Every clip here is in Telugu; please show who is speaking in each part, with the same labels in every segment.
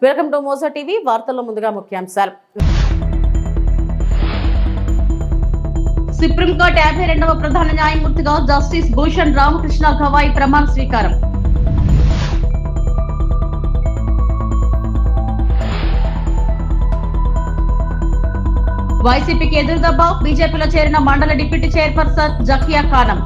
Speaker 1: Welcome to Moussa TV. వార్తల్లో ముందుగా ముఖ్యాంశాలు. సుప్రీంకోర్టు 52వ ప్రధాన న్యాయమూర్తిగా జస్టిస్ భూషణ్ రామకృష్ణ గవాయ్ ప్రమాణ స్వీకారం. వైసీపీకి ఎదురుదెబ్బ, బీజేపీలో చేరిన మండల డిప్యూటీ చైర్పర్సన్ జకియా ఖానం.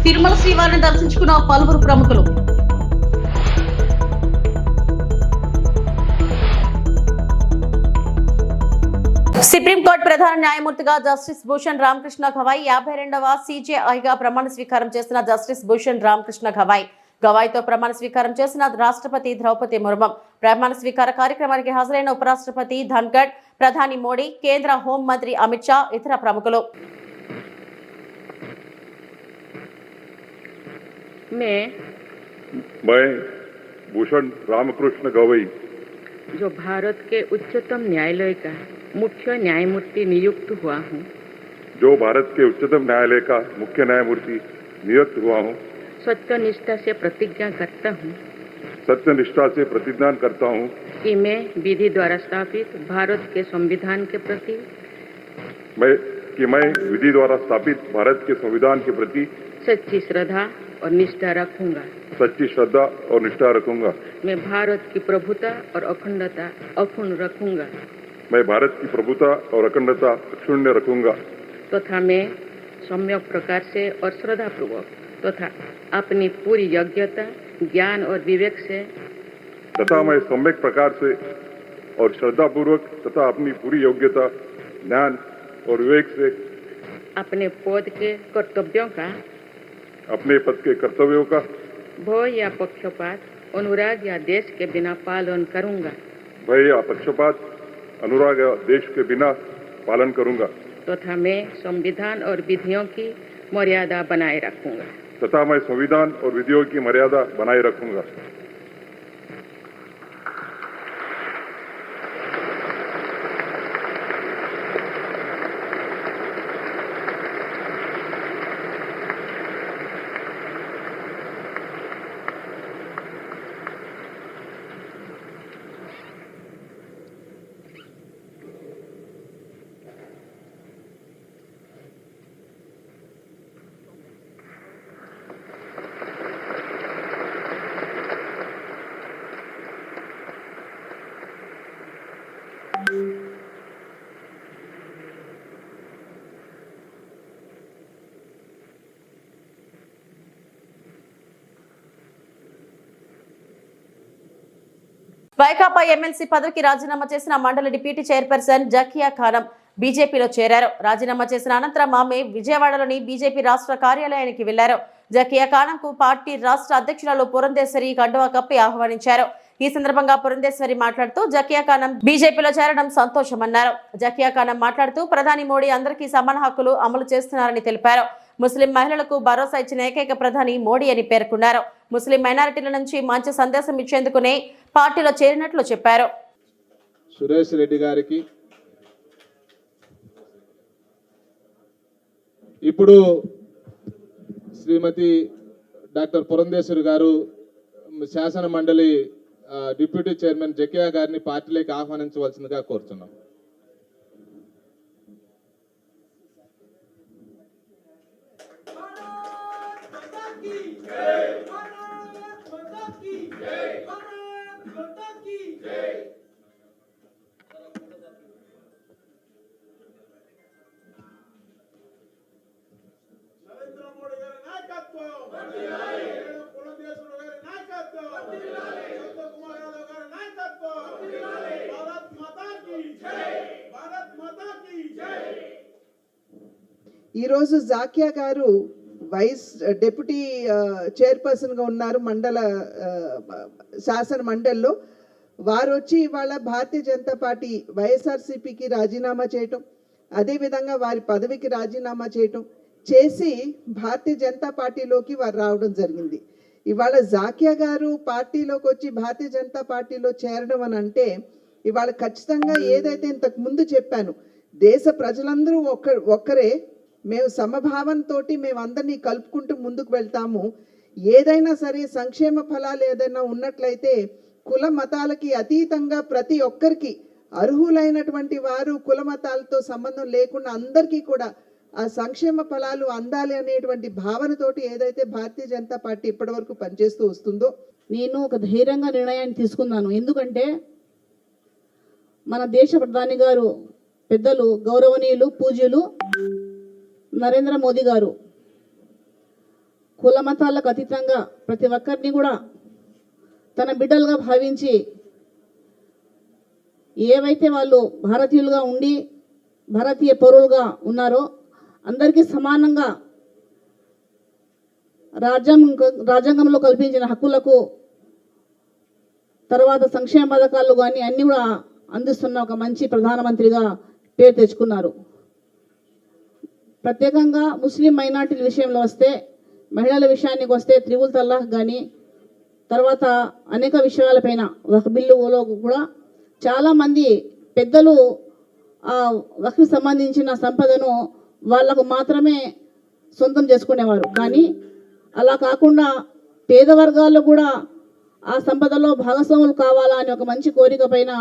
Speaker 1: తిరుమల శ్రీవారిని దర్శించుకున్న పలువురు ప్రముఖులు. సుప్రీంకోర్టు ప్రధాన న్యాయమూర్తిగా జస్టిస్ భూషణ్ రామకృష్ణ గవాయ్ 52వ CJIగా ప్రమాణ స్వీకారం చేసిన జస్టిస్ భూషణ్ రామకృష్ణ గవాయ్తో ప్రమాణ స్వీకారం చేసిన రాష్ట్రపతి ద్రౌపది ముర్ము. ప్రమాణ స్వీకార కార్యక్రమానికి హాజరైన ఉపరాష్ట్రపతి ధన్గఢ్, ప్రధాని మోడీ, కేంద్ర హోం మంత్రి అమిత్ షా, ఇతర ప్రముఖులు.
Speaker 2: मैं भूषण रामकृष्ण गवई
Speaker 3: जो भारत के उच्चतम न्यायालय का मुख्य न्यायमूर्ति नियुक्त हुआ हूँ,
Speaker 2: जो भारत के उच्चतम न्यायालय का मुख्य न्यायमूर्ति नियुक्त हुआ हूँ,
Speaker 3: सत्यनिष्ठा से प्रतिज्ञा करता हूँ
Speaker 2: सत्यनिष्ठा से प्रतिज्ञा करता हूँ
Speaker 3: कि मैं विधि द्वारा स्थापित भारत के संविधान के प्रति
Speaker 2: मैं विधि द्वारा स्थापित भारत के संविधान के प्रति
Speaker 3: सच्ची श्रद्धा और निष्ठा रखूंगा।
Speaker 2: सच्ची श्रद्धा और निष्ठा रखूंगा।
Speaker 3: मैं भारत की प्रभुता और अखंडता अक्षुण्ण रखूंगा।
Speaker 2: मैं भारत की प्रभुता और अखंडता अक्षुण्ण रखूंगा
Speaker 3: तथा मैं सम्यक प्रकार से और श्रद्धापूर्वक तथा अपनी पूरी योग्यता, ज्ञान और विवेक से
Speaker 2: तथा मैं सम्यक प्रकार से और श्रद्धापूर्वक तथा अपनी पूरी योग्यता, ज्ञान और विवेक से
Speaker 3: अपने पद के कर्तव्यों का,
Speaker 2: अपने पद के कर्तव्यों का
Speaker 3: भय या पक्षपात, अनुराग या देश के बिना पालन करूंगा।
Speaker 2: भय या पक्षपात, अनुराग या देश के बिना पालन करूंगा
Speaker 3: तथा मैं संविधान और विधियों की मर्यादा बनाए रखूंगा।
Speaker 2: तथा मैं संविधान और विधियों की मर्यादा बनाए रखूंगा।
Speaker 1: వైకాపా ఎమ్మెల్సీ పదవికి రాజీనామా చేసిన మండల డిప్యూటీ చైర్పర్సన్ జకియా ఖానం బీజేపీలో చేరారు. రాజీనామా చేసిన అనంతరం ఆమె విజయవాడలోని బీజేపీ రాష్ట్ర కార్యాలయానికి వెళ్లారు. జకియా ఖానంకు పార్టీ రాష్ట్ర అధ్యక్షురాలు పురంధేశ్వరి కండువా కప్పి ఆహ్వానించారు. ఈ సందర్భంగా పురంధేశ్వరి మాట్లాడుతూ జకియా ఖానం బీజేపీలో చేరడం సంతోషమన్నారు. జకియా ఖానం మాట్లాడుతూ ప్రధాని మోడీ అందరికీ సమాన హక్కులు అమలు చేస్తున్నారని తెలిపారు. ముస్లిం మహిళలకు భరోసా ఇచ్చిన ఏకైక ప్రధాని మోడీ అని పేర్కొన్నారు. ముస్లిం మైనారిటీల నుంచి మంచి సందేశం ఇచ్చేందుకునే పార్టీలో చేరినట్లు చెప్పారు.
Speaker 4: సురేష్ రెడ్డి గారికి, ఇప్పుడు శ్రీమతి డాక్టర్ పురంధేశ్వరి గారు శాసన మండలి డిప్యూటీ చైర్మన్ జకియా గారిని పార్టీలోకి ఆహ్వానించవలసిందిగా కోరుతున్నాం.
Speaker 5: ఈరోజు జాకియా గారు వైస్ డిప్యూటీ చైర్పర్సన్గా ఉన్నారు మండల శాసన మండలిలో. వారు వచ్చి ఇవాళ భారతీయ జనతా పార్టీ వైఎస్ఆర్సీపీకి రాజీనామా చేయటం, అదేవిధంగా వారి పదవికి రాజీనామా చేయటం చేసి భారతీయ జనతా పార్టీలోకి వారు రావడం జరిగింది. ఇవాళ జాకియా గారు పార్టీలోకి వచ్చి భారతీయ జనతా పార్టీలో చేరడం అని అంటే ఇవాళ ఖచ్చితంగా ఏదైతే ఇంతకు ముందు చెప్పాను, దేశ ప్రజలందరూ ఒక్కరే, మేము సమభావంతో మేము అందరినీ కలుపుకుంటూ ముందుకు వెళ్తాము. ఏదైనా సరే సంక్షేమ ఫలాలు ఏదైనా ఉన్నట్లయితే కుల మతాలకి అతీతంగా ప్రతి ఒక్కరికి అర్హులైనటువంటి వారు కుల మతాలతో సంబంధం లేకుండా అందరికీ కూడా ఆ సంక్షేమ ఫలాలు అందాలి అనేటువంటి భావనతోటి ఏదైతే భారతీయ జనతా పార్టీ ఇప్పటివరకు పనిచేస్తూ వస్తుందో,
Speaker 6: నేను ఒక ధైర్యంగా నిర్ణయాన్ని తీసుకున్నాను. ఎందుకంటే మన దేశ ప్రధాని గారు పెద్దలు గౌరవనీయులు పూజ్యులు నరేంద్ర మోదీ గారు కుల మతాలకు అతీతంగా ప్రతి ఒక్కరిని కూడా తన బిడ్డలుగా భావించి ఏవైతే వాళ్ళు భారతీయులుగా ఉండి భారతీయ పౌరులుగా ఉన్నారో అందరికీ సమానంగా రాజ్యాంగంలో కల్పించిన హక్కులకు తర్వాత సంక్షేమ పథకాలు కానీ అన్నీ కూడా అందిస్తున్న ఒక మంచి ప్రధానమంత్రిగా పేరు తెచ్చుకున్నారు. ప్రత్యేకంగా ముస్లిం మైనార్టీల విషయంలో వస్తే, మహిళల విషయానికి వస్తే త్రిపుల్ తలాక్ కానీ తర్వాత అనేక విషయాలపైన వక్ఫ్ బిల్లులో కూడా చాలామంది పెద్దలు ఆ వక్ఫ్కి సంబంధించిన సంపదను వాళ్లకు మాత్రమే సొంతం చేసుకునేవారు. కానీ అలా కాకుండా పేద వర్గాల్లో కూడా ఆ సంపదలో భాగస్వాములు కావాలా అని ఒక మంచి కోరిక పైన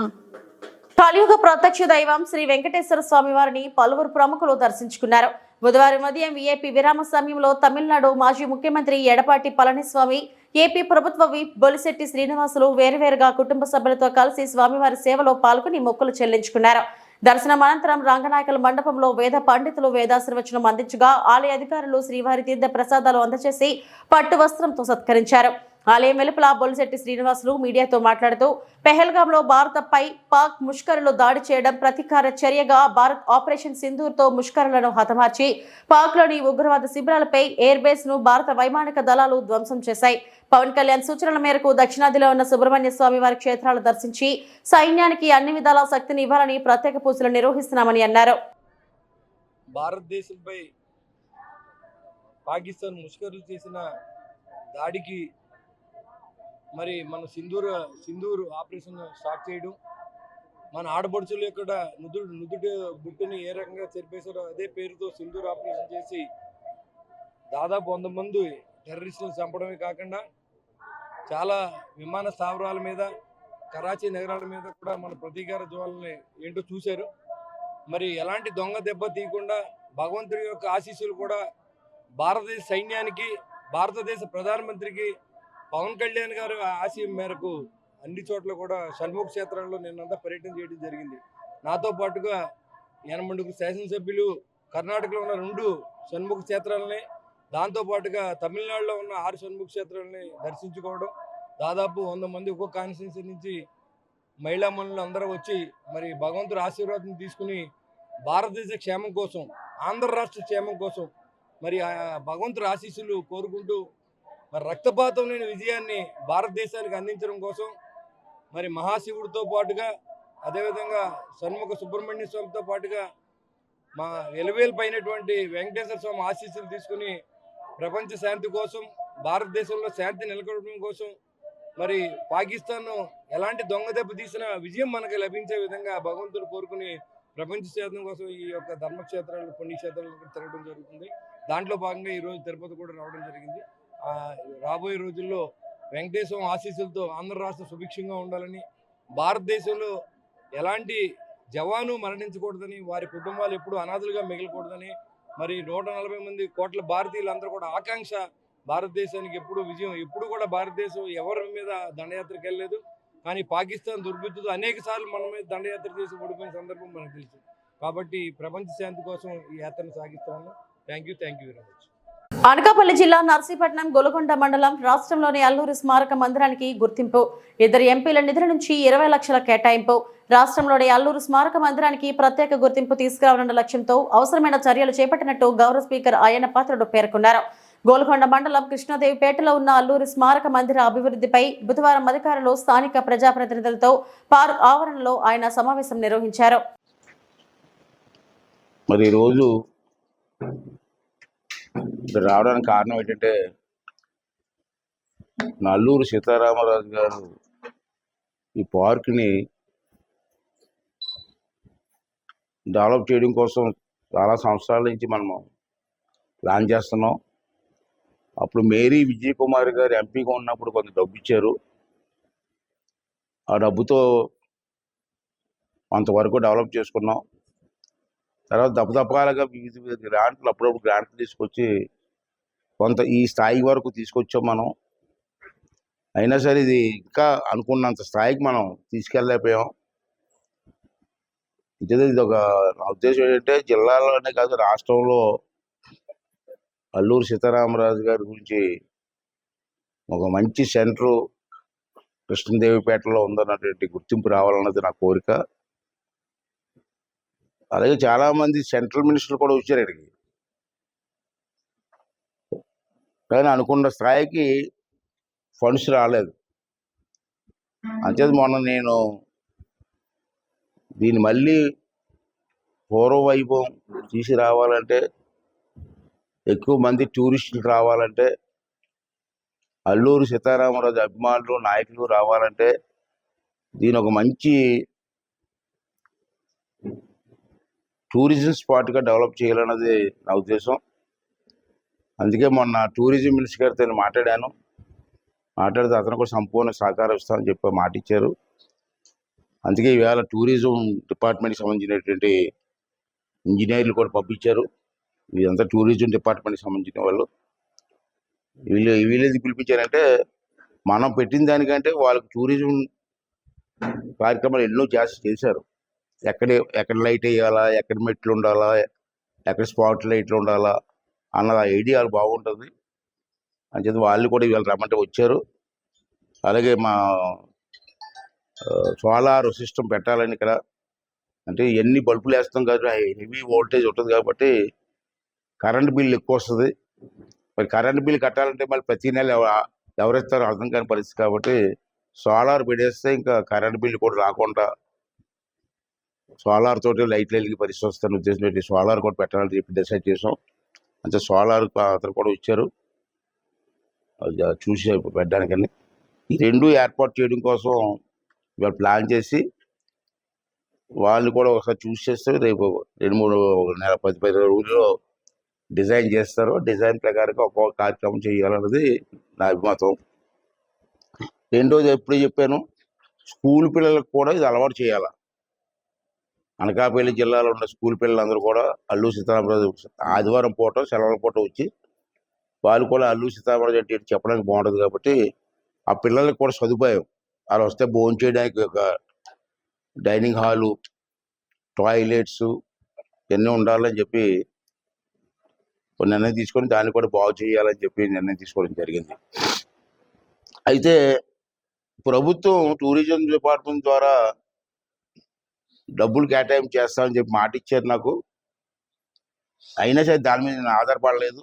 Speaker 1: కలియుగ ప్రత్యక్ష దైవం శ్రీ వెంకటేశ్వర స్వామి వారిని పలువురు ప్రముఖులు దర్శించుకున్నారు. బుధవారం ఉదయం వీఐపీ విరామ సమయంలో తమిళనాడు మాజీ ముఖ్యమంత్రి ఎడపాటి పళనిస్వామి, ఏపీ ప్రభుత్వ విప్ బొలిశెట్టి శ్రీనివాసులు వేరువేరుగా కుటుంబ సభ్యులతో కలిసి స్వామివారి సేవలో పాల్గొని మొక్కులు చెల్లించుకున్నారు. దర్శనం అనంతరం రంగనాయకుల మండపంలో వేద పండితులు వేదాశీర్వచనం అందించగా ఆలయ అధికారులు శ్రీవారి తీర్థ ప్రసాదాలు అందజేసి పట్టు వస్త్రంతో సత్కరించారు. ఆలయం వెలుపల బొలిశెట్టి శ్రీనివాసులు మీడియాతో మాట్లాడుతూ, పెహల్గాంలో భారత్పై పాక్ ముష్కరులు దాడి చేయడం ప్రతీకార చర్యగా భారత్ ఆపరేషన్ సింధూర్తో ముష్కరులను హతమార్చి పాక్లోని ఉగ్రవాద శిబిరాలపై ఎయిర్ బేస్ ను భారత వైమానిక దళాలు ధ్వంసం చేశాయి. పవన్ కళ్యాణ్ సూచనల మేరకు దక్షిణాదిలో ఉన్న సుబ్రహ్మణ్య స్వామి వారి క్షేత్రాలు దర్శించి సైన్యానికి అన్ని విధాల శక్తిని ఇవ్వాలని ప్రత్యేక పూజలు నిర్వహిస్తున్నామని అన్నారు.
Speaker 7: భారతదేశంపై పాకిస్తాన్ ముష్కరులు చేసిన దాడికి మరి మన సింధూర్ ఆపరేషన్ స్టార్ట్ చేయడం, మన ఆడపడుచుల యొక్క నుదుటి బుట్టుని ఏ రకంగా చెరిపేశారో అదే పేరుతో సింధూర్ ఆపరేషన్ చేసి దాదాపు 100 మంది టెర్రరిస్టులను చంపడమే కాకుండా చాలా విమాన స్థావరాల మీద, కరాచీ నగరాల మీద కూడా మన ప్రతీకార జ్వాలని ఏంటో చూశారు. మరి ఎలాంటి దొంగ దెబ్బ తీయకుండా భగవంతుడి యొక్క ఆశీస్సులు కూడా భారతదేశ సైన్యానికి, భారతదేశ ప్రధానమంత్రికి పవన్ కళ్యాణ్ గారు ఆశయం మేరకు అన్ని చోట్ల కూడా షణ్ముఖ క్షేత్రంలో నిన్నంతా పర్యటన చేయడం జరిగింది. నాతో పాటుగా 80 శాసనసభ్యులు కర్ణాటకలో ఉన్న 2 షణ్ముఖ క్షేత్రాలని, దాంతోపాటుగా తమిళనాడులో ఉన్న 6 షణ్ముఖ క్షేత్రాలని దర్శించుకోవడం, దాదాపు 100 మంది ఒక్కొక్క కాన్స్టిట్యున్సీ నుంచి మహిళా మనులు అందరూ వచ్చి మరి భగవంతుడి ఆశీర్వాదం తీసుకుని భారతదేశ క్షేమం కోసం, ఆంధ్ర రాష్ట్ర క్షేమం కోసం మరి భగవంతుడి ఆశీస్సులు కోరుకుంటూ మరి రక్తపాతం లేని విజయాన్ని భారతదేశానికి అందించడం కోసం మరి మహాశివుడితో పాటుగా అదేవిధంగా షణ్ముఖ సుబ్రహ్మణ్య స్వామితో పాటుగా మా ఎలువేలుపైనటువంటి వెంకటేశ్వర స్వామి ఆశీస్సులు తీసుకుని ప్రపంచ శాంతి కోసం, భారతదేశంలో శాంతి నెలకొల్పడం కోసం మరి పాకిస్తాన్ ఎలాంటి దొంగ దెబ్బ తీసిన విజయం మనకు లభించే విధంగా భగవంతుడు కోరుకుని ప్రపంచ శాంతి కోసం ఈ యొక్క ధర్మక్షేత్రాలు, పుణ్యక్షేత్రాలు తిరగడం జరుగుతుంది. దాంట్లో భాగంగా ఈరోజు తిరుపతి కూడా రావడం జరిగింది. రాబోయే రోజుల్లో వెంకటేశ్వర ఆశీస్సులతో ఆంధ్ర రాష్ట్రం సుభిక్షంగా ఉండాలని, భారతదేశంలో ఎలాంటి జవాను మరణించకూడదని, వారి కుటుంబాలు ఎప్పుడు అనాథలుగా మిగలకూడదని, మరి 140 మంది కోట్ల భారతీయులందరూ కూడా ఆకాంక్ష భారతదేశానికి ఎప్పుడు విజయం. ఎప్పుడు కూడా భారతదేశం ఎవరి మీద దండయాత్రకు వెళ్ళలేదు, కానీ పాకిస్తాన్ దుర్బుద్ధితో అనేక సార్లు మన మీద దండయాత్ర చేసి ఓడిపోయిన సందర్భం మనకు తెలుసు. కాబట్టి ప్రపంచ శాంతి కోసం ఈ యాత్రను సాగిస్తాము. Thank you very much.
Speaker 1: Anakapalli జిల్లా నర్సీపట్నం గొలుగొండ మండలం రాష్ట్రంలోని అల్లూరి స్మారక మందిరానికి గుర్తింపు. 2 ఎంపీల నిధుల నుంచి 20 లక్షల కేటాయింపు. రాష్ట్రంలోని అల్లూరు స్మారక మందిరానికి ప్రత్యేక గుర్తింపు తీసుకురావాలన్న లక్ష్యంతో అవసరమైన చర్యలు చేపట్టినట్టు గౌరవ స్పీకర్ అయ్యన్న పాత్రుడు పేర్కొన్నారు. గోల్కొండ మండలం కృష్ణదేవిపేటలో ఉన్న అల్లూరి స్మారక మందిర అభివృద్ధిపై బుధవారం అధికారులు, స్థానిక ప్రజాప్రతినిధులతో పార్క్ ఆవరణలో ఆయన సమావేశం నిర్వహించారు.
Speaker 8: మరి ఈరోజు రావడానికి కారణం ఏంటంటే, అల్లూరి సీతారామరాజు గారు ఈ పార్క్ని డెవలప్ చేయడం కోసం చాలా సంవత్సరాల నుంచి మనము ప్లాన్ చేస్తున్నాం. అప్పుడు మేరీ విజయ్ కుమార్ గారు ఎంపీగా ఉన్నప్పుడు కొంత డబ్బు ఇచ్చారు. ఆ డబ్బుతో కొంతవరకు డెవలప్ చేసుకున్నాం. తర్వాత దప్పదప్పాలుగా వివిధ గ్రాంట్లు అప్పుడప్పుడు గ్రాంట్లు తీసుకొచ్చి కొంత ఈ స్థాయి వరకు తీసుకొచ్చాం మనం. అయినా సరే ఇది ఇంకా అనుకున్నంత స్థాయికి మనం తీసుకెళ్ళలేకపోయాం. ఇది ఒక నా ఉద్దేశం ఏంటంటే జిల్లాలోనే కాదు రాష్ట్రంలో అల్లూరి సీతారామరాజు గారి గురించి ఒక మంచి సెంటరు కృష్ణదేవిపేటలో ఉందన్నటువంటి గుర్తింపు రావాలన్నది నా కోరిక. అలాగే చాలా మంది సెంట్రల్ మినిస్టర్లు కూడా వచ్చారు ఇక్కడికి, కానీ అనుకున్న స్థాయికి ఫండ్స్ రాలేదు. అంచేది మొన్న నేను దీన్ని మళ్ళీ పూర్వ వైభవం తీసుకురావాలంటే, ఎక్కువ మంది టూరిస్టులు రావాలంటే, అల్లూరి సీతారామరాజు అభిమానులు నాయకులు రావాలంటే దీని ఒక మంచి టూరిజం స్పాట్గా డెవలప్ చేయాలన్నది నా ఉద్దేశం. అందుకే మొన్న టూరిజం మినిస్టర్ గారితో మాట్లాడాను. మాట్లాడితే అతను కూడా సంపూర్ణ సహకారం ఇస్తామని చెప్పి మాట ఇచ్చారు. అందుకే ఈవేళ టూరిజం డిపార్ట్మెంట్కి సంబంధించినటువంటి ఇంజనీర్లు కూడా పంపించారు. వీళ్ళంతా టూరిజం డిపార్ట్మెంట్కి సంబంధించిన వాళ్ళు. వీళ్ళేది పిలిపించారంటే, మనం పెట్టిన దానికంటే వాళ్ళకి టూరిజం కార్యక్రమాలు ఎన్నో చేశారు. ఎక్కడ లైట్ వేయాలా, ఎక్కడ మెట్లు ఉండాలా, ఎక్కడ స్పాట్ లైట్లు ఉండాలా అన్న ఐడియాలు బాగుంటుంది. అంచేది వాళ్ళు కూడా ఇవాళ రమ్మంటే వచ్చారు. అలాగే మా సోలార్ సిస్టమ్ పెట్టాలని ఇక్కడ, అంటే ఎన్ని బల్బులు వేస్తాం కాబట్టి హెవీ వోల్టేజ్ ఉంటుంది కాబట్టి కరెంట్ బిల్ ఎక్కువ వస్తుంది. మరి కరెంట్ బిల్ కట్టాలంటే మళ్ళీ ప్రతి నెల ఎవరిస్తారో అర్థం కాని పరిస్థితి కాబట్టి సోలార్ పెట్టేస్తే ఇంకా కరెంట్ బిల్ కూడా రాకుండా సోలార్ తోటి లైట్లు వెలిగి పరిస్థితి వస్తాను ఉద్దేశం పెట్టి సోలార్ కూడా పెట్టాలని చెప్పి డిసైడ్ చేసాం. అంటే సోలార్ అతను కూడా ఇచ్చారు చూసి పెట్టడానికని. ఈ రెండు ఏర్పాటు చేయడం కోసం ఇవాళ ప్లాన్ చేసి వాళ్ళు కూడా ఒకసారి చూసి చేస్తే రేపు 2-3 నెల 10-15 రోజుల్లో డిజైన్ చేస్తారు. డిజైన్ ప్రకారంగా ఒక్కొక్క కార్యక్రమం చేయాలన్నది నా అభిమతం. రెండోది ఎప్పుడు చెప్పాను, స్కూల్ పిల్లలకు కూడా ఇది అలవాటు చేయాలి. అనకాపల్లి జిల్లాలో ఉన్న స్కూల్ పిల్లలందరూ కూడా అల్లూరి సీతారామరాజు ఆదివారం పూట సెలవుల పూట వచ్చి వాళ్ళు కూడా అల్లూరి సీతారామరాజు అంటే చెప్పడానికి బాగుంటుంది కాబట్టి ఆ పిల్లలకు కూడా సదుపాయం, వాళ్ళు వస్తే భోజనం చేయడానికి ఒక డైనింగ్ హాలు, టాయిలెట్స్ ఇవన్నీ ఉండాలని చెప్పి నిర్ణయం తీసుకొని దాన్ని కూడా బాగు చేయాలని చెప్పి నిర్ణయం తీసుకోవడం జరిగింది. అయితే ప్రభుత్వం టూరిజం డిపార్ట్మెంట్ ద్వారా డబ్బులు కేటాయింపు చేస్తామని చెప్పి మాట ఇచ్చారు నాకు. అయినా సరే దాని మీద నేను ఆధారపడలేదు.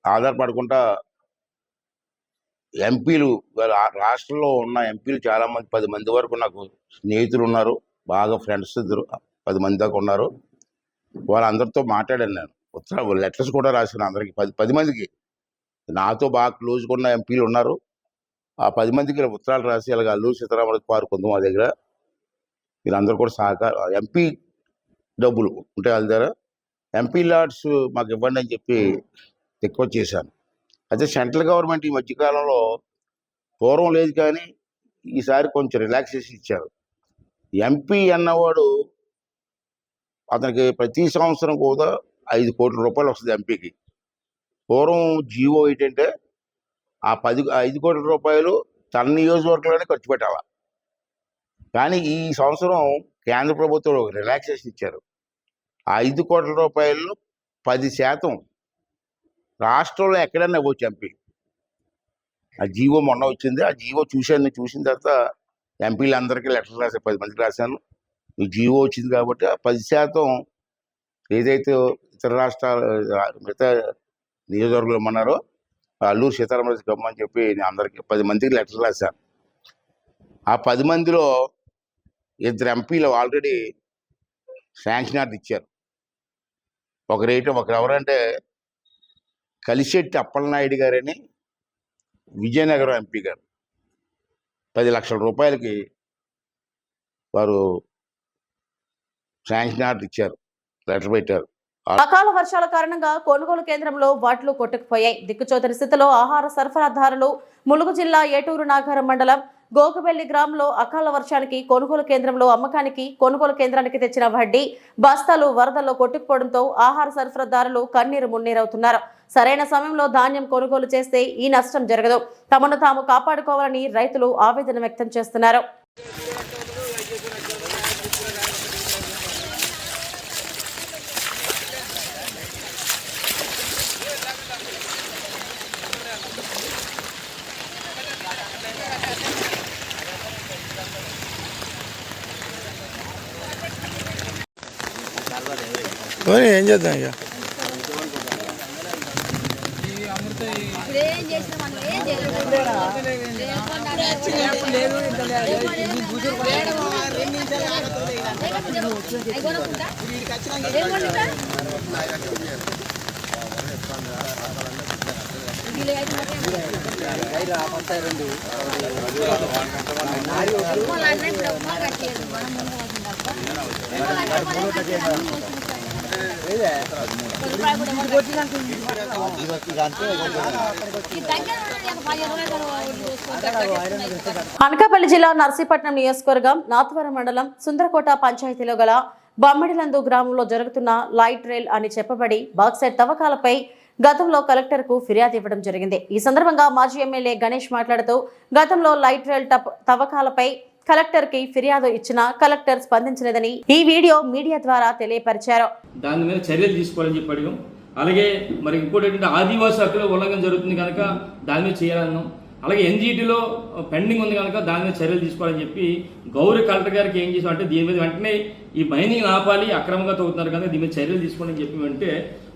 Speaker 8: ఆధారపడకుండా ఎంపీలు, రాష్ట్రంలో ఉన్న ఎంపీలు చాలామంది 10 మంది వరకు నాకు స్నేహితులు ఉన్నారు, బాగా ఫ్రెండ్స్ 10 మంది దాకా ఉన్నారు. వాళ్ళందరితో మాట్లాడాను నేను. లెటర్స్ కూడా రాశాను అందరికి 10 మందికి. నాతో బాగా క్లోజ్గా ఉన్న ఎంపీలు ఉన్నారు. ఆ 10 మందికి ఉత్తరాలు రాసి అలాగే అల్లూరి సీతారామరాజు పార్క్ ఉంది మా దగ్గర, వీళ్ళందరూ కూడా సహకారం, ఎంపీ డబ్బులు ఉంటే వాళ్ళ దగ్గర ఎంపీ లాట్స్ మాకు ఇవ్వండి అని చెప్పి రిక్వెస్ట్ చేశాను. అయితే సెంట్రల్ గవర్నమెంట్ ఈ మధ్యకాలంలో పూర్వం లేదు కానీ ఈసారి కొంచెం రిలాక్సేషన్ ఇచ్చారు. ఎంపీ అన్నవాడు అతనికి ప్రతి సంవత్సరం కూడా 5 కోట్ల రూపాయలు వస్తుంది ఎంపీకి. పూర్వం జీవో ఏంటంటే ఆ 5 కోట్ల రూపాయలు తన నియోజకవర్గంలోనే ఖర్చు పెట్టాలి. కానీ ఈ సంవత్సరం కేంద్ర ప్రభుత్వం ఒక రిలాక్సేషన్ ఇచ్చారు. ఆ 5 కోట్ల రూపాయలు 10% రాష్ట్రంలో ఎక్కడైనా ఇవ్వచ్చు ఎంపీ. ఆ జీవో మొన్న వచ్చింది. ఆ జీవో చూసిన తర్వాత ఎంపీలందరికీ లెటర్లు రాశాను, 10 మందికి రాశాను. ఈ జీవో వచ్చింది కాబట్టి ఆ 10% ఏదైతే ఇతర రాష్ట్రాలు మిగతా నియోజకవర్గంలో ఇమ్మన్నారో అల్లూరి సీతారామరాజు గమ్మని చెప్పి నేను అందరికీ 10 మందికి లెటర్లు రాశాను. ఆ 10 మందిలో 2 ఎంపీలు ఆల్రెడీ శాంక్షన్ ఆర్డర్ ఇచ్చారు. ఒకరు ఎవరంటే కలిశెట్టి అప్పలనాయుడు గారని విజయనగరం ఎంపీ గారు 10 లక్షల రూపాయలకి వారు శాంక్షన్ ఆర్డర్ ఇచ్చారు, లెటర్ పెట్టారు.
Speaker 1: అకాల వర్షాల కారణంగా కొనుగోలు కేంద్రంలో వడ్లు కొట్టుకుపోయాయి. దిక్కుచోతని స్థితిలో ఆహార సరఫరాదారులు ములుగు జిల్లా ఏటూరు నాగారం మండలం గోకబెల్లి గ్రామంలో అకాల వర్షానికి కొనుగోలు కేంద్రంలో అమ్మకానికి కొనుగోలు కేంద్రానికి తెచ్చిన వడ్డీ బస్తాలు వరదల్లో కొట్టుకుపోవడంతో ఆహార సరఫరాదారులు కన్నీరు మున్నీరవుతున్నారు. సరైన సమయంలో ధాన్యం కొనుగోలు చేస్తే ఈ నష్టం జరగదు. తమను తాము కాపాడుకోవాలని రైతులు ఆవేదన వ్యక్తం చేస్తున్నారు.
Speaker 9: ఏం చేద్దాం ఇక
Speaker 1: అనకాపల్లి జిల్లా నర్సీపట్నం నియోజకవర్గం నాథవరం మండలం సుందరకోట పంచాయతీలో గల బమ్మడిలందు గ్రామంలో జరుగుతున్న లైట్ రైల్ అని చెప్పబడి బాక్సైట్ తవ్వకాలపై గతంలో కలెక్టర్ కు ఫిర్యాదు ఇవ్వడం జరిగింది. ఈ సందర్భంగా మాజీ ఎమ్మెల్యే గణేష్ మాట్లాడుతూ గతంలో లైట్ రైల్ తవ్వకాలపై కలెక్టర్ కి ఫిర్యాదు ఇచ్చినా కలెక్టర్ స్పందించలేదని ఈ వీడియో మీడియా ద్వారా తెలియపరిచారు.
Speaker 10: దాని మీద చర్యలు తీసుకోవాలని చెప్పి అడిగాం. అలాగే మరి ఇంకోటి ఏంటంటే ఆదివాసీ హక్కుల ఉల్లంఘన జరుగుతుంది కనుక దాని మీద చేయాలన్నాం. అలాగే ఎన్జీటీలో పెండింగ్ ఉంది కనుక దాని మీద చర్యలు తీసుకోవాలని చెప్పి గౌరవ కలెక్టర్ గారికి ఏం చేసాం అంటే దీని మీద వెంటనే ఈ మైనింగ్ ఆపాలి, అక్రమంగా తవ్వుతున్నారు కనుక దీని మీద చర్యలు తీసుకోండి అని చెప్పి అంటే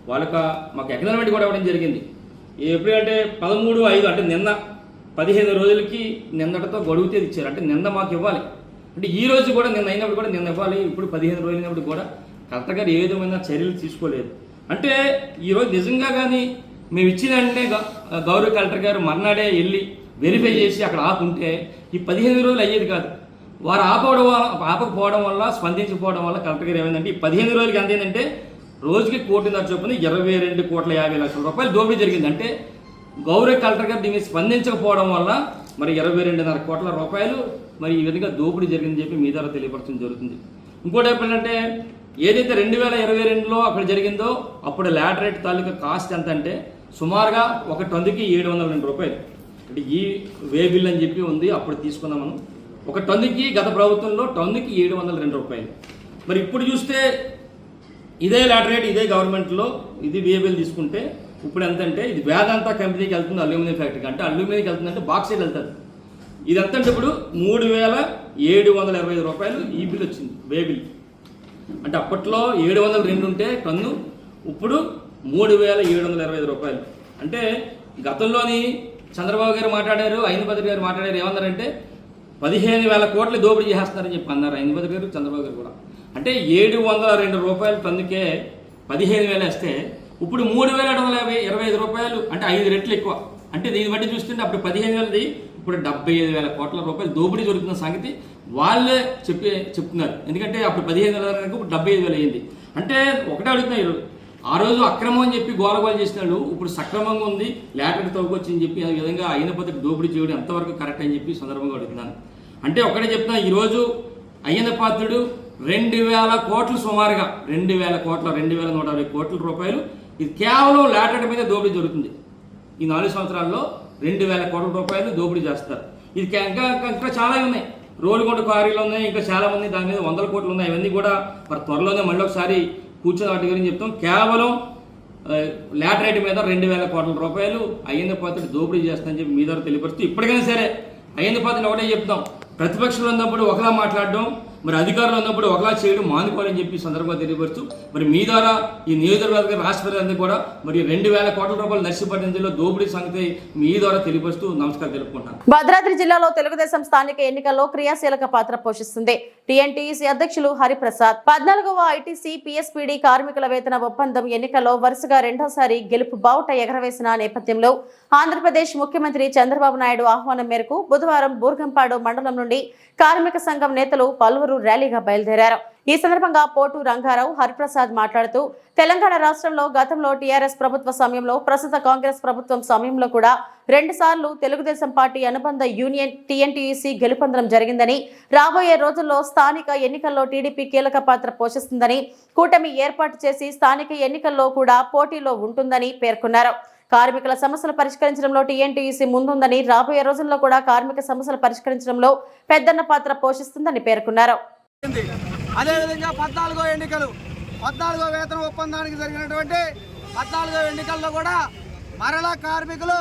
Speaker 10: వాళ్ళకి మాకు ఎగ్జామ్మెంట్ కూడా ఇవ్వడం జరిగింది. ఎప్పుడంటే 13/5 అంటే నిన్న 15 రోజులకి నిన్నటితో గడువుతే ఇచ్చారు. అంటే నిన్న మాకు ఇవ్వాలి, అంటే ఈ రోజు కూడా నిన్న అయినప్పుడు కూడా నిన్న ఇవ్వాలి. ఇప్పుడు 15 రోజులు అయినప్పుడు కూడా కలెక్టర్ గారు ఏ విధమైన చర్యలు తీసుకోలేదు. అంటే ఈరోజు నిజంగా కానీ మేము ఇచ్చిన వెంటనే గౌరవ కలెక్టర్ గారు మర్నాడే వెళ్ళి వెరిఫై చేసి అక్కడ ఆపుంటే ఈ 15 రోజులు అయ్యేది కాదు. వారు ఆపకపోవడం వల్ల, స్పందించకపోవడం వల్ల కలెక్టర్ గారు ఏమైందంటే ఈ 15 రోజులకి ఎంత ఏంటంటే రోజుకి 1.5 చొప్పున 22,50,00,000 రూపాయలు దోపిడీ జరిగింది. అంటే గౌరవ కలెక్టర్ గారు దీన్ని స్పందించకపోవడం వల్ల మరి 22.5 కోట్ల రూపాయలు మరి ఈ విధంగా దోపిడీ జరిగిందని చెప్పి మీ ద్వారా తెలియపరచడం జరుగుతుంది. ఇంకోటి ఏంటంటే ఏదైతే 2022లో అక్కడ జరిగిందో అప్పుడు లాటరైట్ తాలూకా కాస్ట్ ఎంత అంటే సుమారుగా ఒక టన్నుకి 702 రూపాయలు. అంటే ఈ వే బిల్ అని చెప్పి ఉంది, అప్పుడు తీసుకున్నాం మనం. ఒక టన్నుకి గత ప్రభుత్వంలో టన్నుకి 702 రూపాయలు. మరి ఇప్పుడు చూస్తే ఇదే లాటరైట్ ఇదే గవర్నమెంట్లో ఇది వే బిల్ తీసుకుంటే ఇప్పుడు ఎంత అంటే ఇది వేదాంత కంపెనీకి వెళ్తుంది, అల్యూమినియం ఫ్యాక్టరీకి. అంటే అల్యూమినియంకి వెళ్తుందంటే బాక్సైట్ వెళ్తుంది. ఇది ఎంత అంటే ఇప్పుడు 3,725 రూపాయలు ఈ బిల్ వచ్చింది, వే బిల్. అంటే అప్పట్లో 702 ఉంటే టన్ను, ఇప్పుడు 3,725 రూపాయలు. అంటే గతంలోని చంద్రబాబు గారు మాట్లాడారు, అయినపతి గారు మాట్లాడారు. ఏమన్నారంటే 15,000 కోట్లు దోపిడీ చేస్తున్నారని చెప్పి అన్నారు అయినపతి గారు, చంద్రబాబు గారు కూడా. అంటే 702 రూపాయలు టన్నుకే 15,000 వేస్తే ఇప్పుడు 3,725 రూపాయలు, అంటే 5 రెట్లు ఎక్కువ. అంటే దీన్ని బట్టి చూస్తుంటే అప్పుడు 15,000ది ఇప్పుడు 75,000 కోట్ల రూపాయలు దోపిడీ జరుగుతున్న సంగతి వాళ్ళే చెప్తున్నారు. ఎందుకంటే అప్పుడు 15,000 ఇప్పుడు 75,000 అయింది. అంటే ఒకటే అడుగుతున్నారు, ఆ రోజు అక్రమం అని చెప్పి గోలగోలు చేసిన వాళ్ళు ఇప్పుడు సక్రమంగా ఉంది, లాటరైట్ తవ్వుకొచ్చి అని చెప్పి ఆ విధంగా అయినపతికి దోపిడీ చేయడం ఎంతవరకు కరెక్ట్ అని చెప్పి సందర్భంగా అడుగుతున్నాను. అంటే ఒకటే చెప్తున్నా, ఈరోజు అయ్యన్నపాత్రుడు 2,000 కోట్లు సుమారుగా 2,000 కోట్ల 2,160 కోట్ల రూపాయలు ఇది కేవలం లాటరైట్ మీద దోపిడీ జరుగుతుంది. ఈ 4 సంవత్సరాల్లో 2,000 కోట్ల రూపాయలు దోపిడీ చేస్తారు. ఇది ఇంకా చాలా ఉన్నాయి, రోలుగొండ క్వారీలు ఉన్నాయి, ఇంకా చాలా మంది దాని మీద 100 కోట్లు ఉన్నాయి. ఇవన్నీ కూడా మరి త్వరలోనే మళ్ళీ ఒకసారి కూర్చొని వాటి గురించి చెప్తాం. కేవలం లాటరైట్ మీద 2,000 కోట్ల రూపాయలు అయ్యన్నపాత్రుడు దోపిడీ చేస్తానని చెప్పి మీ ద్వారా తెలియపరుస్తూ ఇప్పటికైనా సరే అయ్యన్నపాత్రుడు ఒకటే చెప్తాం, ప్రతిపక్షంలో ఉన్నప్పుడు ఒకలా మాట్లాడడం, మరి అధికారులు ఉన్నప్పుడు ఒకలా చేయడం మానుకోవాలని చెప్పి సందర్భంగా తెలియపరుస్తూ మరి మీ ద్వారా ఈ నియోజకవర్గ రాష్ట్ర ప్రజలందరూ కూడా మరి 2,000 కోట్ల రూపాయలు నర్సీపట్నం జిల్లా దోపిడీ సంగతి మీ ద్వారా తెలియపరుస్తూ నమస్కారం తెలుపుకుంటాను.
Speaker 1: భద్రాద్రి జిల్లాలో తెలుగుదేశం స్థానిక ఎన్నికల్లో క్రియాశీలక పాత్ర పోషిస్తుంది. టీఎన్టీసీ అధ్యక్షులు హరిప్రసాద్ 14వ ఐటీసీ పీఎస్పీడీ కార్మికుల వేతన ఒప్పందం ఎన్నికల్లో వరుసగా రెండోసారి గెలుపు బావుట ఎగరవేసిన నేపథ్యంలో ఆంధ్రప్రదేశ్ ముఖ్యమంత్రి చంద్రబాబు నాయుడు ఆహ్వానం మేరకు బుధవారం బూర్గంపాడు మండలం నుండి కార్మిక సంఘం నేతలు పలువురు గుంటూరు ర్యాలీగా బయలుదేరారు. ఈ సందర్భంగా పోటు రంగారావు హరిప్రసాద్ మాట్లాడుతూ తెలంగాణ రాష్ట్రంలో గతంలో టీఆర్ఎస్ ప్రభుత్వ సమయంలో, ప్రస్తుత కాంగ్రెస్ ప్రభుత్వం సమయంలో కూడా 2 సార్లు తెలుగుదేశం పార్టీ అనుబంధ యూనియన్ టీఎన్టీయూసీ గెలుపొందడం జరిగిందని, రాబోయే రోజుల్లో స్థానిక ఎన్నికల్లో టీడీపీ కీలక పాత్ర పోషిస్తుందని, కూటమి ఏర్పాటు చేసి స్థానిక ఎన్నికల్లో కూడా పోటీలో ఉంటుందని పేర్కొన్నారు. కార్మికుల సమస్యలు పరిష్కరించడంలో టీఎన్టీయూసీ ముందుందని, రాబోయే రోజుల్లో కూడా కార్మిక సమస్యలు పరిష్కరించడంలో పెద్దన్న పాత్ర పోషిస్తుందని పేర్కొన్నారు.
Speaker 11: అదేవిధంగా 14వ ఎన్నికలు, 14వ వేతన ఒప్పందానికి జరిగినటువంటి 14వ ఎన్నికల్లో కూడా మరలా కార్మికులు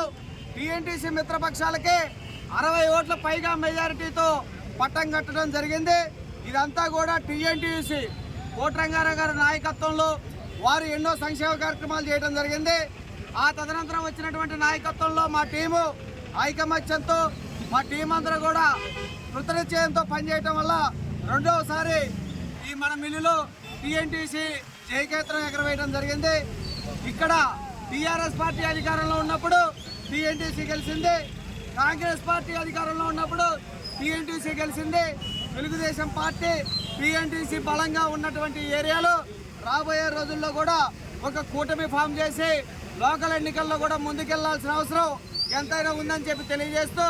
Speaker 11: టీఎన్టీసీ మిత్రపక్షాలకి 60 ఓట్ల పైగా మెజారిటీతో పట్టం కట్టడం జరిగింది. ఇదంతా కూడా టీఎన్టీయూసీ కోట్రంగారావు గారి నాయకత్వంలో వారు ఎన్నో సంక్షేమ కార్యక్రమాలు చేయడం జరిగింది. ఆ తదనంతరం వచ్చినటువంటి నాయకత్వంలో మా టీము ఐకమత్యంతో, మా టీం అందరూ కూడా కృతనిశ్చయంతో పనిచేయటం వల్ల రెండవసారి ఈ మన మిల్లులో టీఎన్టీసీ జయకేతనం ఎగరవేయడం జరిగింది. ఇక్కడ టీఆర్ఎస్ పార్టీ అధికారంలో ఉన్నప్పుడు టీఎన్టీసీ గెలిచింది, కాంగ్రెస్ పార్టీ అధికారంలో ఉన్నప్పుడు టీఎన్టీసీ గెలిచింది. తెలుగుదేశం పార్టీ టీఎన్టీసీ బలంగా ఉన్నటువంటి ఏరియాలో రాబోయే రోజుల్లో కూడా ఒక కూటమి ఫామ్ చేసి లోకల్ ఎన్నికల్లో కూడా ముందుకెళ్లాల్సిన అవసరం ఎంతైనా ఉందని చెప్పి తెలియజేస్తూ,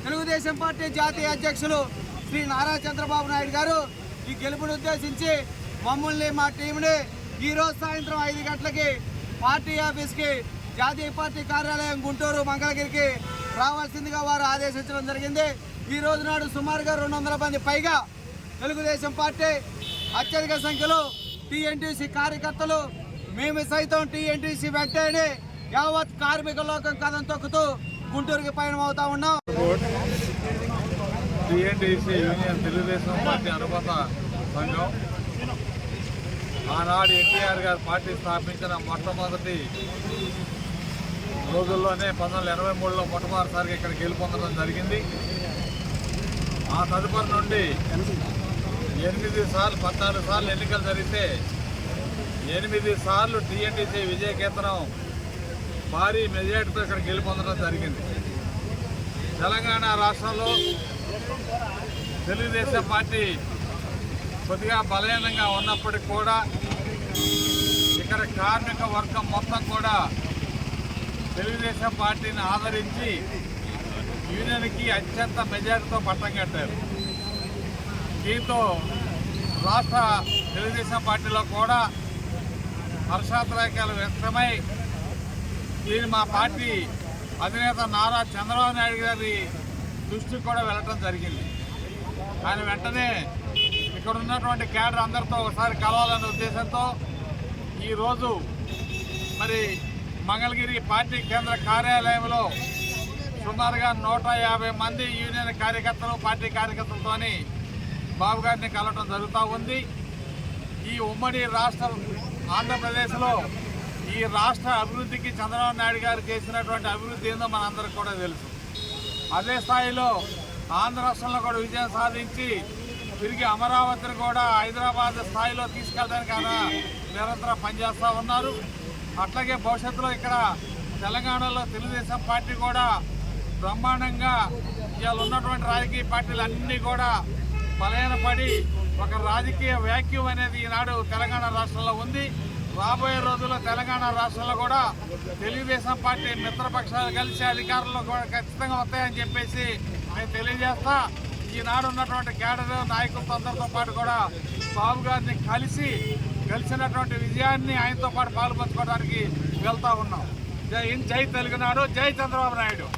Speaker 11: తెలుగుదేశం పార్టీ జాతీయ అధ్యక్షులు శ్రీ నారా చంద్రబాబు నాయుడు గారు ఈ గెలుపును ఉద్దేశించి మమ్మల్ని, మా టీంని ఈరోజు సాయంత్రం 5 గంటలకి పార్టీ ఆఫీస్కి, జాతీయ పార్టీ కార్యాలయం గుంటూరు మంగళగిరికి రావాల్సిందిగా వారు ఆదేశించడం జరిగింది. ఈ రోజు నాడు సుమారుగా 200 మంది పైగా తెలుగుదేశం పార్టీ, అత్యధిక సంఖ్యలో టీఎన్టీసీ కార్యకర్తలు, మేము సైతం టీఎన్టీసీ వెంటనే యావత్ కార్మిక లోకం కథం తొక్కుతూ గుంటూరుకి పయనం అవుతా ఉన్నాం.
Speaker 4: టీఎన్టీసీ యూనియన్ తెలుగుదేశం పార్టీ అనుబంధ సంఘం ఆనాడు ఎన్టీఆర్ గారు పార్టీ స్థాపించిన మొట్టమొదటి రోజుల్లోనే 1983లో మొట్టమొదటిసారిగా ఇక్కడ గెలుపొందడం జరిగింది. ఆ తదుపరి నుండి 8 సార్లు 14 సార్లు ఎన్నికలు జరిగితే 8 సార్లు టీఎన్టీసీ విజయకేతనం భారీ మెజార్టీతో ఇక్కడ గెలుపొందడం జరిగింది. తెలంగాణ రాష్ట్రంలో తెలుగుదేశం పార్టీ కొద్దిగా బలహీనంగా ఉన్నప్పటికీ కూడా ఇక్కడ కార్మిక వర్గం మొత్తం కూడా తెలుగుదేశం పార్టీని ఆదరించి యూనియన్కి అత్యంత మెజారిటీతో పట్టం కట్టారు. దీంతో రాష్ట్ర తెలుగుదేశం పార్టీలో కూడా హర్షాతిరేకాలు వ్యక్తమై దీన్ని మా పార్టీ అధినేత నారా చంద్రబాబు నాయుడు గారి దృష్టికి కూడా వెళ్ళటం జరిగింది. ఆయన వెంటనే ఇక్కడ ఉన్నటువంటి క్యాడర్ అందరితో ఒకసారి కలవాలనే ఉద్దేశంతో ఈరోజు మరి మంగళగిరి పార్టీ కేంద్ర కార్యాలయంలో సుమారుగా 150 మంది యూనియన్ కార్యకర్తలు, పార్టీ కార్యకర్తలతోని బాబు గారిని కలవటం జరుగుతూ ఉంది. ఈ ఉమ్మడి రాష్ట్ర ఆంధ్రప్రదేశ్లో ఈ రాష్ట్ర అభివృద్ధికి చంద్రబాబు నాయుడు గారు చేసినటువంటి అభివృద్ధి ఏందో మనందరికీ కూడా తెలుసు. అదే స్థాయిలో ఆంధ్ర రాష్ట్రంలో కూడా విజయం సాధించి తిరిగి అమరావతిని కూడా హైదరాబాద్ స్థాయిలో తీసుకెళ్ళడానికి ఆయన నిరంతరం పనిచేస్తూ ఉన్నారు. అట్లాగే భవిష్యత్తులో ఇక్కడ తెలంగాణలో తెలుగుదేశం పార్టీ కూడా బ్రహ్మాండంగా ఇవాళ ఉన్నటువంటి రాజకీయ పార్టీలు అన్నీ కూడా బలహీనపడి ఒక రాజకీయ వ్యాక్యూమ్ అనేది ఈనాడు తెలంగాణ రాష్ట్రంలో ఉంది. రాబోయే రోజుల్లో తెలంగాణ రాష్ట్రంలో కూడా తెలుగుదేశం పార్టీ మిత్రపక్షాలు కలిసి అధికారంలో కూడా ఖచ్చితంగా వస్తాయని చెప్పేసి మేము తెలియజేస్తా. ఈనాడు ఉన్నటువంటి కేడర్ నాయకులతో అందరితో పాటు కూడా బాబు గారిని కలిసినటువంటి విజయాన్ని ఆయనతో పాటు పాల్పంచుకోవడానికి వెళ్తా ఉన్నాం. జై తెలుగునాడు, జై చంద్రబాబు నాయుడు.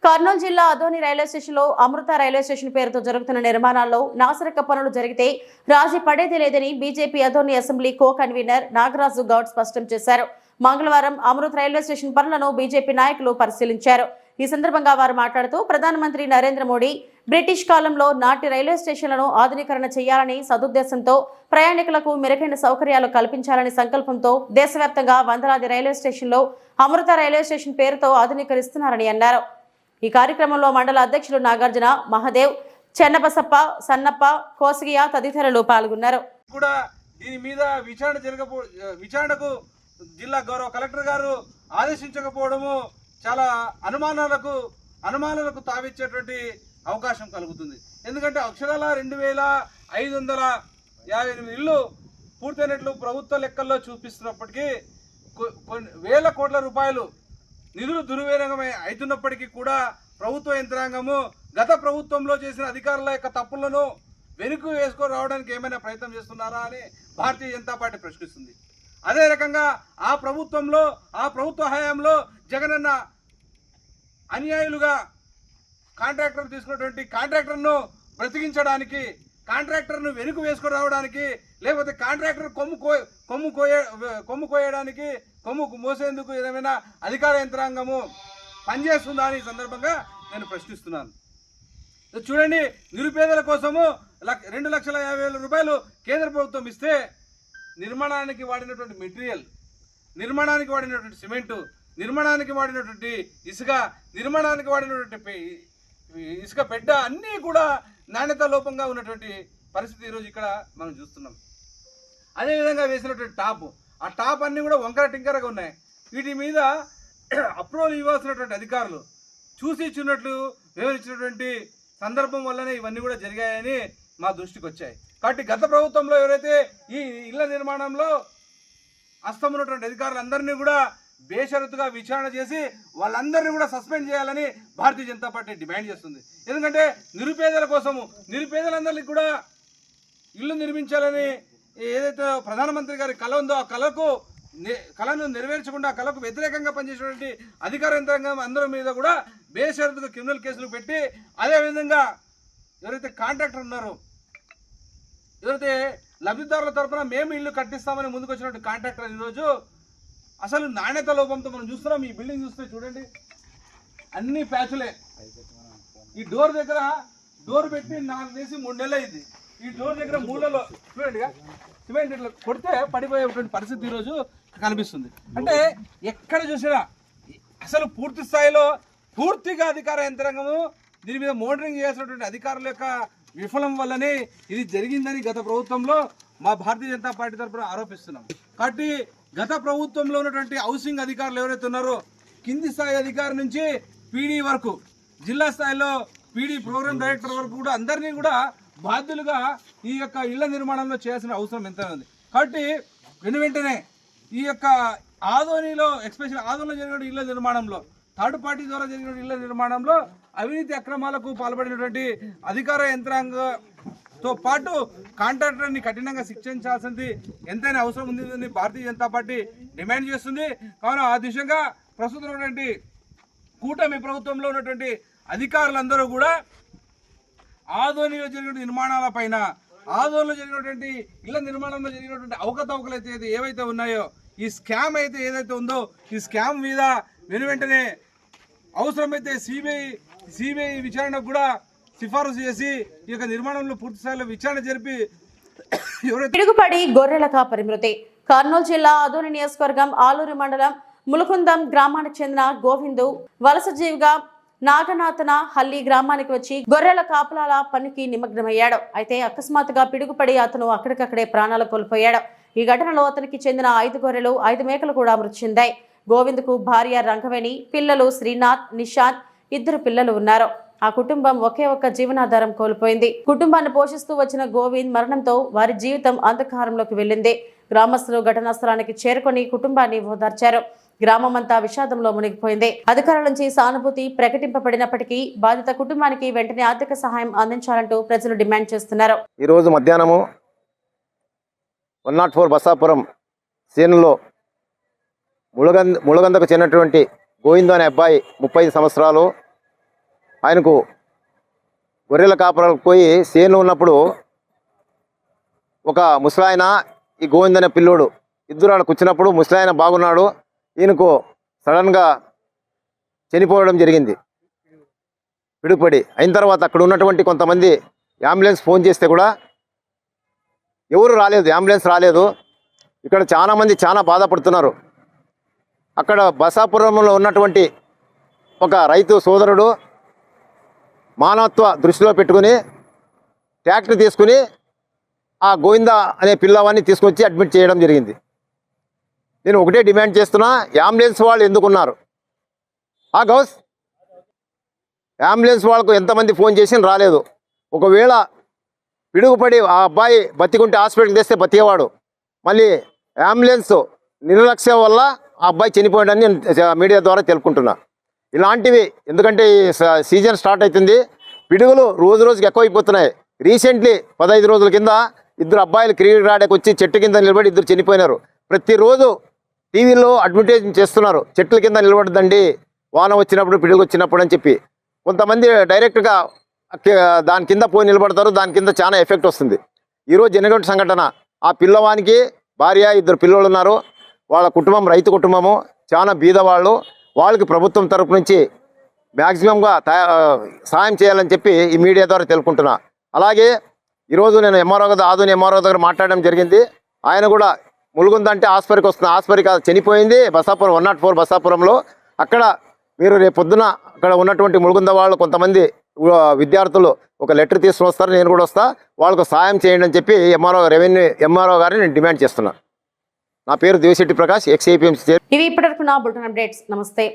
Speaker 1: కర్నూలు జిల్లా అదోని రైల్వే స్టేషన్లో అమృత రైల్వే స్టేషన్ పేరుతో జరుగుతున్న నిర్మాణాల్లో నాసిరక పనులు జరిగితే రాజీ పడేది లేదని BJP Adoni assembly co convener Nagaraju Goud స్పష్టం చేశారు. మంగళవారం అమృత రైల్వే స్టేషన్ పనులను బీజేపీ నాయకులు పరిశీలించారు. ఈ సందర్భంగా వారు మాట్లాడుతూ ప్రధానమంత్రి నరేంద్ర మోడీ బ్రిటిష్ కాలంలో నాటి రైల్వే స్టేషన్లను ఆధునీకరణ చేయాలని సదుద్దేశంతో ప్రయాణికులకు మెరుగైన సౌకర్యాలు కల్పించాలని సంకల్పంతో దేశవ్యాప్తంగా వందలాది రైల్వే స్టేషన్లో అమృత రైల్వే స్టేషన్ పేరుతో ఆధునీకరిస్తున్నారని అన్నారు. ఈ కార్యక్రమంలో మండల అధ్యక్షులు నాగార్జున, మహదేవ్, చెన్నబసప్ప, సన్నప్ప, కోసిగియా తదితరులు పాల్గొన్నారు.
Speaker 11: కూడా దీని మీద విచారణకు జిల్లా గౌరవ కలెక్టర్ గారు ఆదేశించకపోవడము చాలా అనుమానాలకు తావిచ్చేటువంటి అవకాశం కలుగుతుంది. ఎందుకంటే అక్షరాల 2558 ఇళ్ళు పూర్తయినట్లు ప్రభుత్వ లెక్కల్లో చూపిస్తున్నప్పటికీ కొన్ని వేల కోట్ల రూపాయలు నిధులు దుర్వినియోగం అవుతున్నప్పటికీ కూడా ప్రభుత్వ యంత్రాంగము గత ప్రభుత్వంలో చేసిన అధికారుల యొక్క తప్పులను వెనుక వేసుకొని రావడానికి ఏమైనా ప్రయత్నం చేస్తున్నారా అని భారతీయ జనతా పార్టీ ప్రశ్నిస్తుంది. అదే రకంగా ఆ ప్రభుత్వ హయాంలో జగనన్న అన్యాయులుగా కాంట్రాక్టర్ తీసుకున్నటువంటి కాంట్రాక్టర్ను బ్రతికించడానికి, కాంట్రాక్టర్ను వెనుక వేసుకొని రావడానికి, లేకపోతే కాంట్రాక్టర్ కొమ్ము కోయడానికి, కొమ్ము మోసేందుకు ఏదైనా అధికార యంత్రాంగము పనిచేస్తుందా అని సందర్భంగా నేను ప్రశ్నిస్తున్నాను. చూడండి, నిరుపేదల కోసము 2,50,000 రూపాయలు కేంద్ర ప్రభుత్వం ఇస్తే నిర్మాణానికి వాడినటువంటి మెటీరియల్, నిర్మాణానికి వాడినటువంటి సిమెంటు, నిర్మాణానికి వాడినటువంటి ఇసుక, నిర్మాణానికి వాడినటువంటి ఇసుక బెడ్డ అన్నీ కూడా నాణ్యత లోపంగా ఉన్నటువంటి పరిస్థితి ఈరోజు ఇక్కడ మనం చూస్తున్నాం. అదేవిధంగా వేసినటువంటి ఆ టాప్ అన్నీ కూడా వంకర టింకరగా ఉన్నాయి. వీటి మీద అప్రూవల్ ఇవ్వాల్సినటువంటి అధికారులు చూసి ఇచ్చినట్లు వివరించినటువంటి సందర్భం వల్లనే ఇవన్నీ కూడా జరిగాయని మా దృష్టికి వచ్చాయి. కాబట్టి గత ప్రభుత్వంలో ఎవరైతే ఈ ఇళ్ల నిర్మాణంలో హస్తం ఉన్నటువంటి అధికారులందరినీ కూడా బేషరతుగా విచారణ చేసి వాళ్ళందరినీ కూడా సస్పెండ్ చేయాలని భారతీయ జనతా పార్టీ డిమాండ్ చేస్తుంది. ఎందుకంటే నిరుపేదల కోసము, నిరుపేదలందరికీ కూడా ఇల్లు నిర్మించాలని ఏదైతే ప్రధానమంత్రి గారి కళ ఉందో ఆ కళను నెరవేర్చకుండా ఆ కళకు వ్యతిరేకంగా పనిచేసినటువంటి అధికార యంత్రాంగం అందరి మీద కూడా బేషరతుగా క్రిమినల్ కేసులు పెట్టి, అదేవిధంగా ఎవరైతే కాంట్రాక్టర్ ఉన్నారో, ఎవరైతే లబ్ధిదారుల తరఫున మేము ఇల్లు కట్టిస్తామని ముందుకు వచ్చినటువంటి కాంట్రాక్టర్ ఈరోజు అసలు నాణ్యత లోపంతో మనం చూస్తున్నాం. ఈ బిల్డింగ్ చూస్తే చూడండి, అన్ని ప్యాచులే. ఈ డోర్ దగ్గర డోర్ పెట్టి 4 వేసి 3 నెలలు అయింది. ఈ డోర్ దగ్గర 3 నెలలు చూడండి, సిమెంట్ ఇట్లా కొడితే పడిపోయేటువంటి పరిస్థితి ఈరోజు కనిపిస్తుంది. అంటే ఎక్కడ చూసినా అసలు పూర్తి స్థాయిలో పూర్తిగా అధికార యంత్రాంగము దీని మీద మోనిటరింగ్ చేయాల్సినటువంటి అధికారుల యొక్క విఫలం వల్లనే ఇది జరిగిందని గత ప్రభుత్వంలో మా భారతీయ జనతా పార్టీ తరఫున ఆరోపిస్తున్నాం. కాబట్టి గత ప్రభుత్వంలో ఉన్నటువంటి హౌసింగ్ అధికారులు ఎవరైతే ఉన్నారో, కింది స్థాయి అధికారి నుంచి పీడీ వరకు, జిల్లా స్థాయిలో పీడీ ప్రోగ్రామ్ డైరెక్టర్ వరకు కూడా అందరినీ కూడా బాధ్యులుగా ఈ యొక్క ఇళ్ల నిర్మాణంలో చేయాల్సిన అవసరం ఎంత ఉంది. కాబట్టి వెంటనే ఈ యొక్క ఆదోనిలో, ఎస్పెషల్ ఆదోనిలో జరిగిన ఇళ్ల నిర్మాణంలో, థర్డ్ పార్టీ ద్వారా జరిగిన ఇళ్ల నిర్మాణంలో అవినీతి అక్రమాలకు పాల్పడినటువంటి అధికార యంత్రాంగంతో పాటు కాంట్రాక్టర్ని కఠినంగా శిక్షించాల్సింది ఎంతైనా అవసరం ఉందని భారతీయ జనతా పార్టీ డిమాండ్ చేస్తుంది. కావున ఆ దిశగా ప్రస్తుతం ఉన్నటువంటి కూటమి ప్రభుత్వంలో ఉన్నటువంటి అధికారులందరూ కూడా ఆదోనిలో జరిగిన నిర్మాణాలపైన, ఆదోనిలో జరిగినటువంటి ఇళ్ల నిర్మాణంలో జరిగినటువంటి అవకతవకలు అయితే ఏవైతే ఉన్నాయో, ఈ స్కామ్ అయితే ఏదైతే ఉందో, ఈ స్కామ్ మీద వెంటనే అవసరమైతే సిబిఐ విచారణకు కూడా సిఫారసు చేసి ఈ యొక్క నిర్మాణంలో పూర్తి స్థాయిలో విచారణ జరిపి
Speaker 1: పిడుగుపడి గొర్రెల కాపరి మృతి. కర్నూలు జిల్లా ఆదోని నియోజకవర్గం ఆలూరు మండలం ములుకుందం గ్రామానికి చెందిన గోవిందు వలస జీవిగా నాగనాథన హల్లి గ్రామానికి వచ్చి గొర్రెల కాపలాల పనికి నిమగ్నమయ్యాడు. అయితే అకస్మాత్తుగా పిడుగుపడి అతను అక్కడికక్కడే ప్రాణాలు కోల్పోయాడు. ఈ ఘటనలో అతనికి చెందిన 5 గొర్రెలు 5 మేకలు కూడా మృతి చెందాయి. గోవింద్కు భార్య రంగవేణి, పిల్లలు శ్రీనాథ్, నిశాంత్, 2 పిల్లలు ఉన్నారు. ఆ కుటుంబం ఒకే ఒక్క జీవనాధారం కోల్పోయింది. కుటుంబాన్ని పోషిస్తూ వచ్చిన గోవింద్ మరణంతో వారి జీవితం అంధకారంలోకి వెళ్ళింది. గ్రామస్తులు ఘటనా స్థలానికి చేరుకొని కుటుంబాన్ని ఓదార్చారు. గ్రామమంతా విషాదంలో మునిగిపోయింది. అధికారుల నుంచి సానుభూతి ప్రకటింపబడినప్పటికీ బాధిత కుటుంబానికి వెంటనే ఆర్థిక సహాయం అందించాలంటూ ప్రజలు డిమాండ్ చేస్తున్నారు.
Speaker 12: ఈ రోజు మధ్యాహ్నము 104 బసాపురం సీనులో ముళగందకు చెందినటువంటి గోవిందు అనే అబ్బాయి 35 సంవత్సరాలు. ఆయనకు గొర్రెల కాపరాలకు పోయి సేను ఉన్నప్పుడు ఒక ముసలాయన, ఈ గోవింద్ అనే పిల్లోడు ఇద్దరు ఆడ కూర్చున్నప్పుడు ముసలాయన బాగున్నాడు, ఈయనకు సడన్గా చనిపోవడం జరిగింది పిడుగుపడి. అయిన తర్వాత అక్కడ ఉన్నటువంటి కొంతమంది అంబులెన్స్ ఫోన్ చేస్తే కూడా ఎవరు రాలేదు, అంబులెన్స్ రాలేదు. ఇక్కడ చాలామంది చాలా బాధపడుతున్నారు. అక్కడ బసాపురంలో ఉన్నటువంటి ఒక రైతు సోదరుడు మానవత్వ దృష్టిలో పెట్టుకుని ట్రాక్టర్ తీసుకుని ఆ గోవింద అనే పిల్లవాడిని తీసుకొచ్చి అడ్మిట్ చేయడం జరిగింది. నేను ఒకటే డిమాండ్ చేస్తున్నా, అంబులెన్స్ వాళ్ళు ఎందుకున్నారు? ఆ గౌస్ అంబులెన్స్ వాళ్ళకు ఎంతమంది ఫోన్ చేసి రాలేదు. ఒకవేళ పిడుగుపడి ఆ అబ్బాయి బతికుంటే హాస్పిటల్కి తెస్తే బతికేవాడు. మళ్ళీ అంబులెన్స్ నిర్లక్ష్యం వల్ల ఆ అబ్బాయి చనిపోయాడని నేను మీడియా ద్వారా తెలుపుకుంటున్నా. ఇలాంటివి ఎందుకంటే ఈ సీజన్ స్టార్ట్ అవుతుంది, పిడుగులు రోజు రోజుకి ఎక్కువైపోతున్నాయి. రీసెంట్లీ 15 రోజుల కింద 2 అబ్బాయిలు క్రికెట్ ఆడకు వచ్చి చెట్టు కింద నిలబడి 2 చనిపోయినారు. ప్రతిరోజు టీవీలో అడ్వర్టైజ్మెంట్ చేస్తున్నారు, చెట్ల కింద నిలబడదండి వాన వచ్చినప్పుడు పిడుగు వచ్చినప్పుడు అని చెప్పి. కొంతమంది డైరెక్ట్గా దాని కింద పోయి నిలబడతారు, దాని కింద చాలా ఎఫెక్ట్ వస్తుంది. ఈరోజు జనగంట సంఘటన, ఆ పిల్లవానికి భార్య 2 పిల్లలు ఉన్నారు. వాళ్ళ కుటుంబం రైతు కుటుంబము, చాలా బీదవాళ్ళు. వాళ్ళకి ప్రభుత్వం తరపు నుంచి మ్యాక్సిమంగా సాయం చేయాలని చెప్పి ఈ మీడియా ద్వారా తెలుపుకుంటున్నా. అలాగే ఈరోజు నేను ఆధుని ఎంఆర్ఓ దగ్గర మాట్లాడడం జరిగింది. ఆయన కూడా ములుగుంద అంటే ఆస్పరికి వస్తున్న, ఆస్పరికి చనిపోయింది బసాపురం 104 బసాపురంలో. అక్కడ మీరు రేపు పొద్దున అక్కడ ఉన్నటువంటి ములుగుంద వాళ్ళు కొంతమంది విద్యార్థులు ఒక లెటర్ తీసుకుని వస్తారు, నేను కూడా వస్తా, వాళ్ళకు సాయం చేయండి అని చెప్పి ఎంఆర్ఓ గారిని నేను డిమాండ్ చేస్తున్నాను. నా పేరు దేవిశెట్టి ప్రకాష్, ఎక్స్ఐపిఎంసీ.
Speaker 1: ఇవి ఇప్పటివరకు నా బులెటిన్ అప్డేట్స్. నమస్తే.